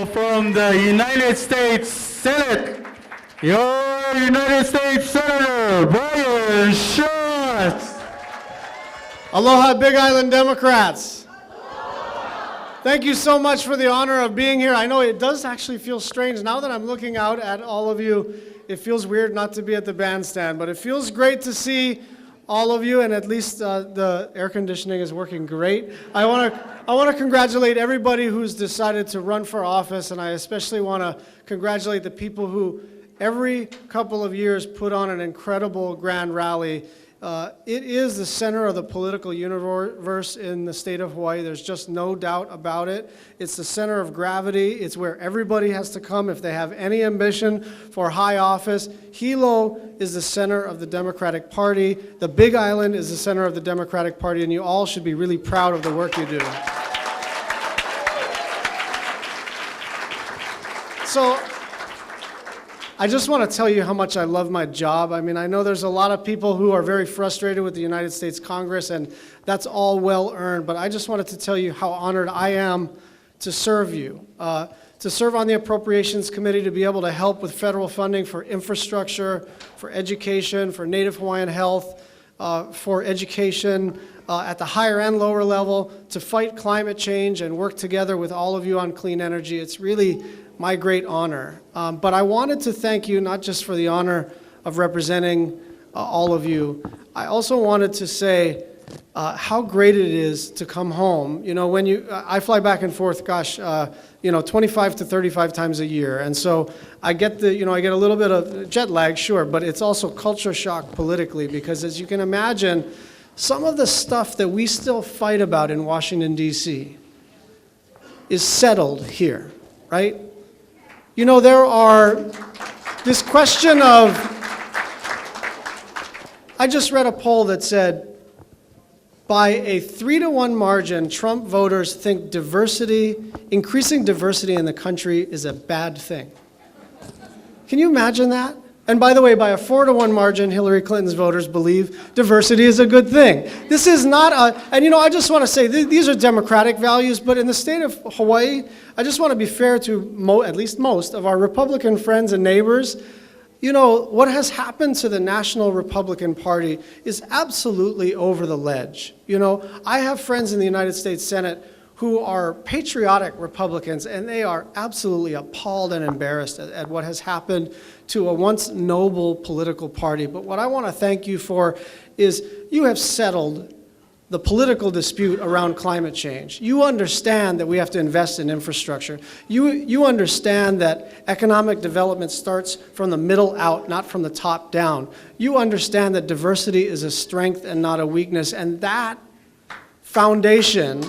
from the United States Senate, your United States Senator, Brian Schatz. Aloha, Big Island Democrats. Thank you so much for the honor of being here. I know it does actually feel strange. Now that I'm looking out at all of you, it feels weird not to be at the bandstand, but it feels great to see all of you, and at least the air conditioning is working great. I want to congratulate everybody who's decided to run for office, and I especially want to congratulate the people who every couple of years put on an incredible grand rally. It is the center of the political universe in the state of Hawaii. There's just no doubt about it. It's the center of gravity. It's where everybody has to come if they have any ambition for high office. Hilo is the center of the Democratic Party. The Big Island is the center of the Democratic Party, and you all should be really proud of the work you do. So, I just want to tell you how much I love my job. I mean, I know there's a lot of people who are very frustrated with the United States Congress, and that's all well earned, but I just wanted to tell you how honored I am to serve you, to serve on the Appropriations Committee, to be able to help with federal funding for infrastructure, for education, for Native Hawaiian health, for education at the higher and lower level, to fight climate change and work together with all of you on clean energy. It's really my great honor. But I wanted to thank you not just for the honor of representing all of you. I also wanted to say how great it is to come home. You know, when I fly back and forth, gosh, 25 to 35 times a year. And so I get I get a little bit of jet lag, sure, but it's also culture shock politically, because as you can imagine, some of the stuff that we still fight about in Washington, D.C. is settled here, right? You know, there are this question of, I just read a poll that said, by a 3-to-1 margin, Trump voters think increasing diversity in the country is a bad thing. Can you imagine that? And by the way, by a 4-to-1 margin, Hillary Clinton's voters believe diversity is a good thing. This is not and I just want to say, these are democratic values, but in the state of Hawaii, I just want to be fair to at least most of our Republican friends and neighbors. You know, what has happened to the National Republican Party is absolutely over the ledge. You know, I have friends in the United States Senate who are patriotic Republicans, and they are absolutely appalled and embarrassed at what has happened to a once noble political party. But what I want to thank you for is you have settled the political dispute around climate change. You understand that we have to invest in infrastructure. You understand that economic development starts from the middle out, not from the top down. You understand that diversity is a strength and not a weakness, and that foundation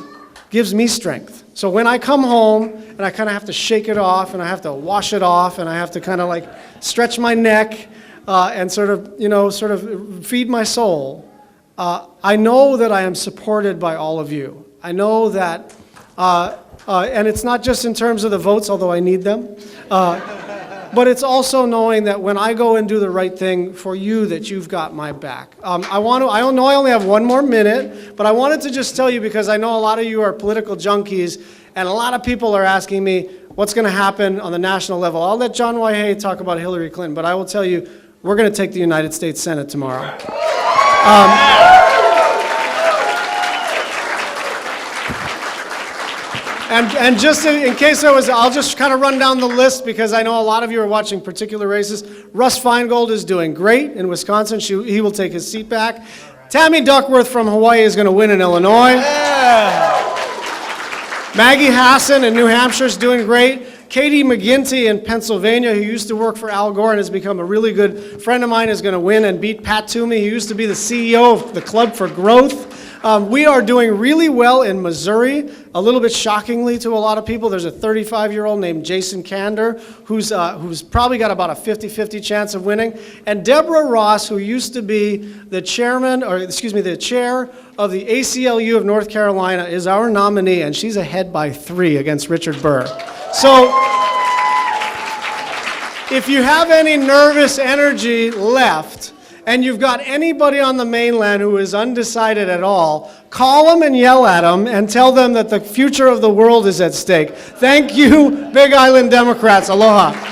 gives me strength. So when I come home and I kind of have to shake it off, and I have to wash it off, and I have to kind of like stretch my neck and sort of feed my soul, I know that I am supported by all of you. I know that, and it's not just in terms of the votes, although I need them, but it's also knowing that when I go and do the right thing for you, that you've got my back. I know I only have one more minute, but I wanted to just tell you, because I know a lot of you are political junkies, and a lot of people are asking me what's going to happen on the national level. I'll let John Waihee talk about Hillary Clinton, but I will tell you, we're going to take the United States Senate tomorrow. And just in case I'll just kind of run down the list, because I know a lot of you are watching particular races. Russ Feingold is doing great in Wisconsin. He will take his seat back. Tammy Duckworth from Hawaii is going to win in Illinois. Yeah. Maggie Hassan in New Hampshire is doing great. Katie McGinty in Pennsylvania, who used to work for Al Gore and has become a really good friend of mine, is going to win and beat Pat Toomey, who used to be the CEO of the Club for Growth. We are doing really well in Missouri. A little bit shockingly to a lot of people, there's a 35-year-old named Jason Kander who's probably got about a 50-50 chance of winning. And Deborah Ross, who used to be the chair of the ACLU of North Carolina, is our nominee, and she's ahead by 3 against Richard Burr. So if you have any nervous energy left, and you've got anybody on the mainland who is undecided at all, call them and yell at them and tell them that the future of the world is at stake. Thank you, Big Island Democrats. Aloha.